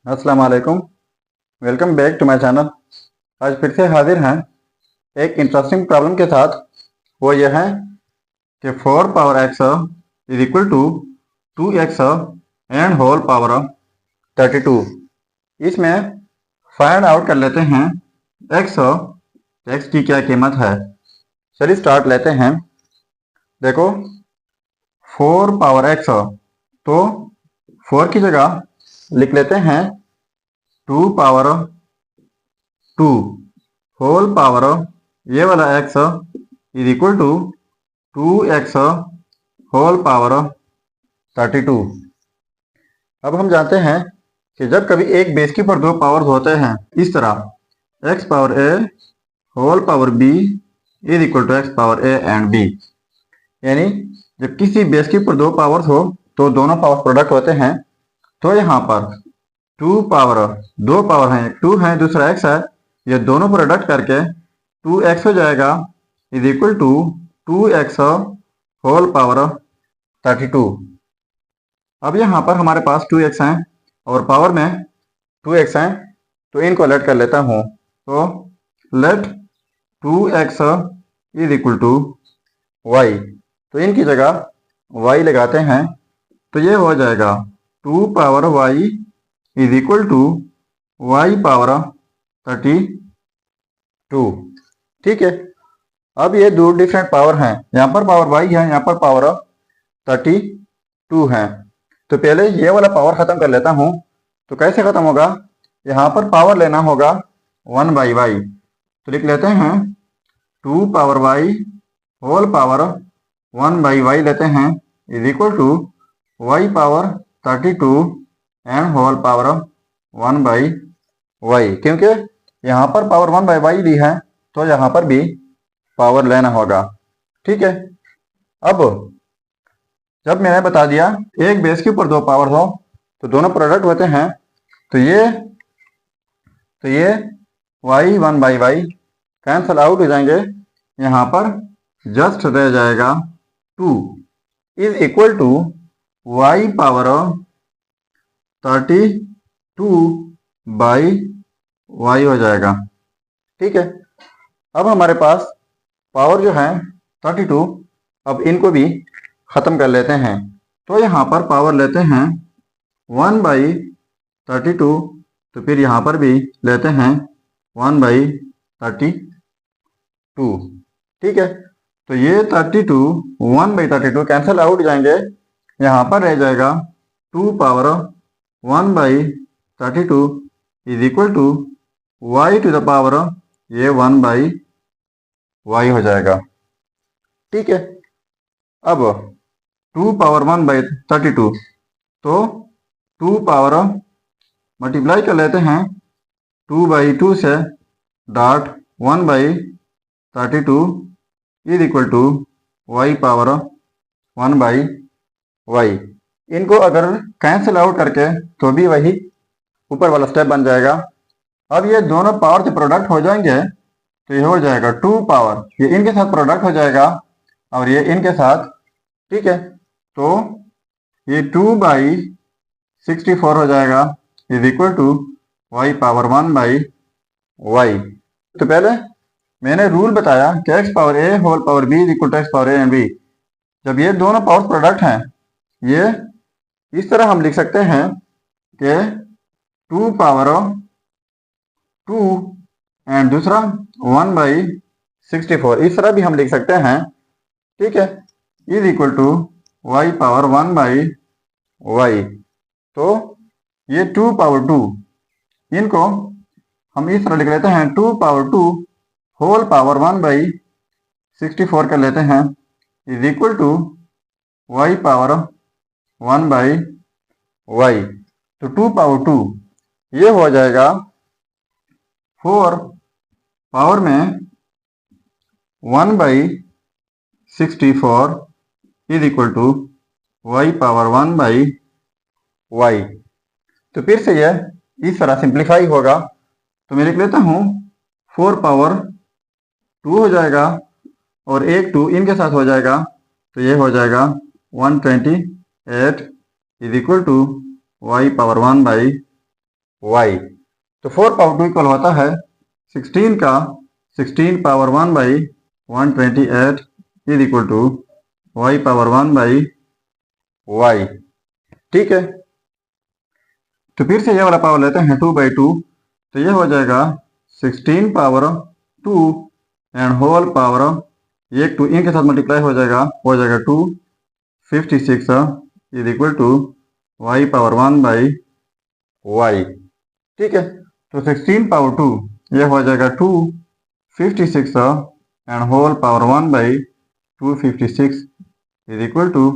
अस्सलाम वालेकुम। Welcome back to my channel. आज फिर से हाजिर हैं एक इंटरेस्टिंग प्रॉब्लम के साथ। वो ये है कि 4 power x is equal to 2x and whole power 32। इसमें फाइंड आउट कर लेते हैं x की क्या कीमत है। चलिए स्टार्ट लेते हैं। देखो 4 पावर x, तो 4 की जगह लिख लेते हैं 2 पावर 2 होल पावर ये वाला x is equal to 2x whole power 32। अब हम जानते हैं कि जब कभी एक बेस के ऊपर दो पावर्स होते हैं इस तरह x power a whole power b is equal to x power a and b, यानी जब किसी बेस के ऊपर दो पावर्स हो तो दोनों पावर्स प्रोडक्ट होते हैं। तो यहाँ पर 2 पावर, दो पावर हैं, 2 है दूसरा x है, ये दोनों प्रोडक्ट करके 2x हो जाएगा is equal to 2x whole power 32। अब यहाँ पर हमारे पास 2x हैं और पावर में 2x हैं, तो इनको लेट कर लेता हूँ। तो let 2x is equal to y, तो इनकी जगह y लगाते हैं, तो ये हो जाएगा 2 power y is equal to y power 32। ठीक है। अब ये दो डिफरेंट पावर हैं, यहाँ पर पावर y है, यहाँ पर पावर 32 है। तो पहले ये वाला पावर खत्म कर लेता हूँ। तो कैसे खत्म होगा, यहाँ पर पावर लेना होगा 1 बाई वाई, तो लिख लेते हैं 2 power y whole power 1 by y लेते हैं is equal to y power 32 and whole power 1 by y. क्योंकि यहाँ पर पावर 1 बाई वाई ली है तो यहाँ पर भी पावर लेना होगा। ठीक है। अब जब मैंने बता दिया एक बेस के ऊपर दो पावर हो तो दोनों प्रोडक्ट होते हैं, तो ये y 1 by y cancel out हो जाएंगे। यहाँ पर जस्ट रह जाएगा 2 is equal to y power 32 by y हो जाएगा। ठीक है। अब हमारे पास पावर जो है 32, अब इनको भी ख़त्म कर लेते हैं। तो यहाँ पर पावर लेते हैं 1 बाई 32, तो फिर यहाँ पर भी लेते हैं 1 बाई 32। ठीक है। तो ये 32 1 बाई 32 कैंसिल आउट जाएंगे, यहाँ पर रह जाएगा 2 power 1 by 32 is equal to y to the power ये 1 बाई y हो जाएगा। ठीक है। अब 2 पावर 1 बाई 32, तो 2 पावर मल्टीप्लाई कर लेते हैं 2 बाई 2 से, dot 1 by 32 is equal to y power 1 by y। इनको अगर कैंसिल आउट करके तो भी वही ऊपर वाला स्टेप बन जाएगा। अब ये दोनों पावर से प्रोडक्ट हो जाएंगे, तो ये हो जाएगा 2 पावर, ये इनके साथ प्रोडक्ट हो जाएगा और ये इनके साथ। ठीक है। तो ये 2 बाई 64 हो जाएगा is equal to y power 1 by y। तो पहले मैंने रूल बताया कि x power a whole power b is equal to x power a and b। जब ये दोनों पावर प्रोडक्ट हैं, ये इस तरह हम लिख सकते हैं कि 2 पावर 2 एंड दूसरा 1 बाई 64, इस तरह भी हम लिख सकते हैं। ठीक है। Is equal to y power 1 by y। तो ये 2 पावर 2, इनको हम इस तरह लिख लेते हैं 2 पावर 2 होल पावर 1 बाई 64 कर लेते हैं is equal to y power 1 by y। तो 2 पावर 2 ये हो जाएगा 4 पावर में 1 by 64 is equal to y power 1 by y। तो फिर से यह इस तरह सिंप्लीफाई होगा, तो मैं लिख लेता हूँ 4 पावर 2 हो जाएगा और एक 2 इनके साथ हो जाएगा, तो ये हो जाएगा 128 is equal to y power 1 by y. तो 4 पावर 2 इक्वल होता है 16 का 16 power 1 by 128 is equal to y power 1 by y. ठीक है, तो फिर से ये वाला पावर लेते हैं 2/2, तो ये हो जाएगा 16 पावर 2 एंड होल पावर, ये 2 इनके साथ मल्टीप्लाई हो जाएगा 256 is equal to y power 1 by y. ठीक है, तो 16 पावर 2 ये हो जाएगा 256 and whole power 1 by 256 is equal to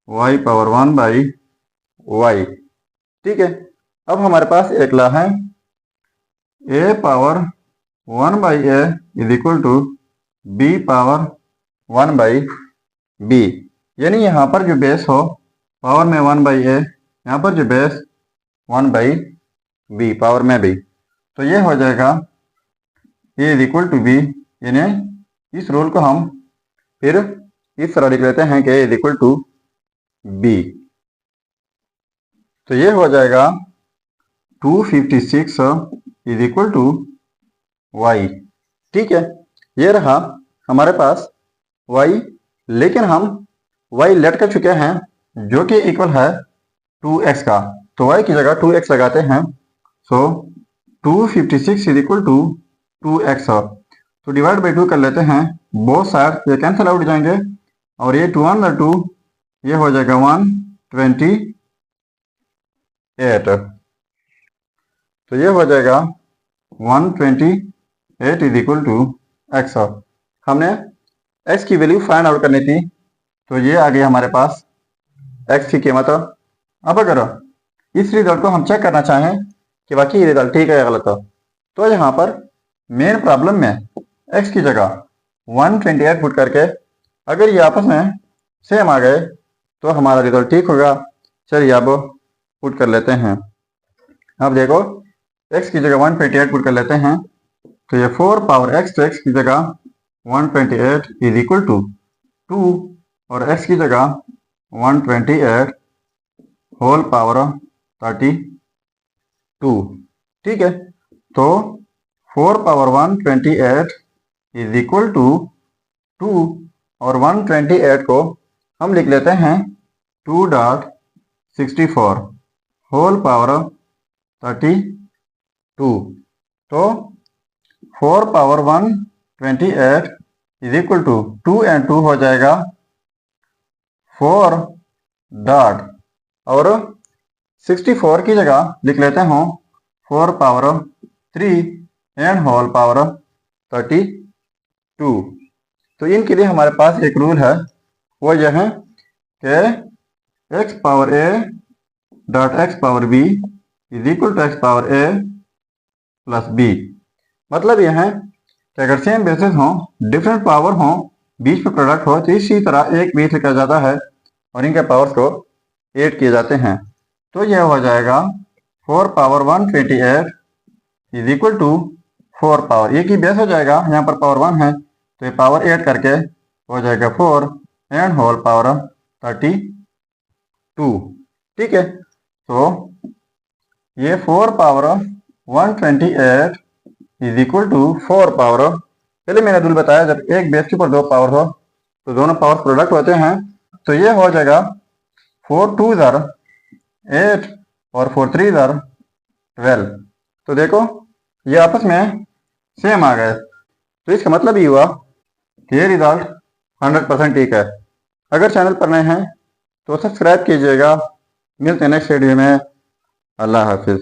y power 1 by y. ठीक है, अब हमारे पास एक ला है a power 1 by a is equal to b power 1 by b, यानी यहाँ पर जो बेस हो पावर में 1 बाई ए, यहाँ पर जो बेस 1 बाई b पावर में b, तो ये हो जाएगा a is equal to b, यानी इस रूल को हम फिर इस तरह लिख लेते हैं कि a is equal to b। तो ये हो जाएगा 256 इज इक्वल टू वाई। ठीक है, ये रहा हमारे पास वाई, लेकिन हम वाई लेट कर चुके हैं जो कि इक्वल है 2x का, तो वाई की जगह 2x लगाते हैं। सो 256 इज इक्वल टू 2x, तो डिवाइड बाई 2 कर लेते हैं, बोथ साइड ये कैंसिल आउट जाएंगे और ये 2 1 2 ये हो जाएगा 128, तो ये हो जाएगा 128 इज इक्वल टू एक्स। हमने x की वैल्यू फाइंड आउट करनी थी, तो ये आ गई हमारे पास x की कीमत। अब अगर इस रिजल्ट को हम चेक करना चाहें कि बाकी ये रिजल्ट ठीक है या गलत, तो यहाँ पर मेन प्रॉब्लम में x की जगह 128 पुट करके अगर ये आपस में सेम आ गए तो हमारा रिजल्ट ठीक होगा। चलिए अब पुट कर लेते हैं। अब देखो x की जगह 128 पुट कर लेते हैं, तो ये 4 पावर x, तो x की जगह 128 इज इक्वल टू 2 और x की जगह 128 होल पावर 32। ठीक है, तो 4 पावर 128 इज इक्वल टू 2 और 128 को हम लिख लेते हैं 2.64 होल पावर 32। तो 4 power 128 is equal to 2 and 2 हो जाएगा 4 डॉट, और 64 की जगह लिख लेते हैं 4 पावर 3 एंड होल पावर 32। तो इनके लिए हमारे पास एक रूल है, वो यह है कि x power a dot x power b is equal to x power a plus b। मतलब यह है कि अगर सेम बेसिस हो, डिफरेंट पावर हो, बीच में प्रोडक्ट हो, तो इसी तरह एक बीच लिखा जाता है और इनके पावर्स को ऐड किए जाते हैं। तो यह हो जाएगा 4 power 128 is equal to 4 power, एक ही बेस हो जाएगा, यहाँ पर पावर 1 है तो ये पावर ऐड करके हो जाएगा 4 एंड होल पावर 32। ठीक है, तो ये 4 power 128 is equal to 4 power, पहले मैंने रूल बताया जब एक बेस के ऊपर 2 पावर हो तो दोनों पावर प्रोडक्ट होते हैं, तो ये हो जाएगा 4 2 8 और 4 3 12। तो देखो ये आपस में सेम आ गए, तो इसका मतलब ये हुआ कि ये रिजल्ट 100% ठीक है। अगर चैनल पर नए हैं तो सब्सक्राइब कीजिएगा। मिलते हैं नेक्स्ट वीडियो में। अल्लाह हाफिज़।